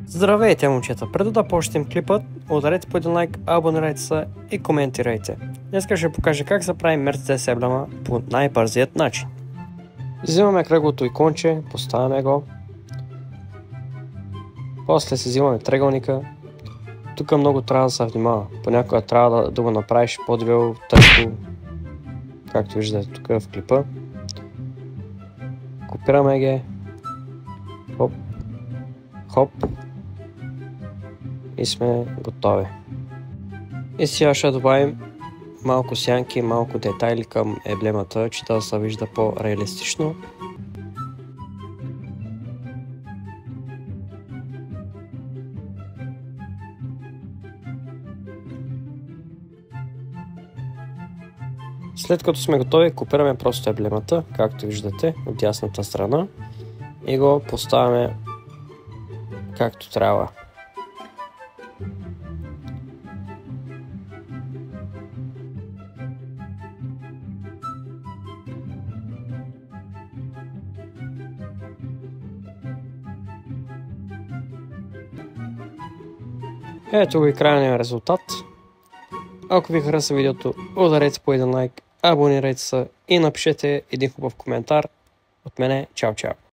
Здравейте, момчета! Преди да почнем клипът, ударете по един лайк, абонирайте се и коментирайте. Днес ще покажа как се прави Mercedes емблема по най-бързият начин. Взимаме кръглото иконче, поставяме го. После си взимаме триъгълника. Тук много трябва да се внимава. Понякога трябва да го направиш по-дебело, тънко, както виждате тук в клипа. Копираме ги. Хоп. Хоп. И сме готови. И сега ще добавим малко сянки, малко детайли към емблемата, че да се вижда по-реалистично. След като сме готови, копираме просто емблемата, както виждате от дясната страна, и го поставяме както трябва. Ето го и крайният резултат. Ако ви хареса видеото, ударете по един лайк, абонирайте се и напишете един хубав коментар. От мене, чао-чао!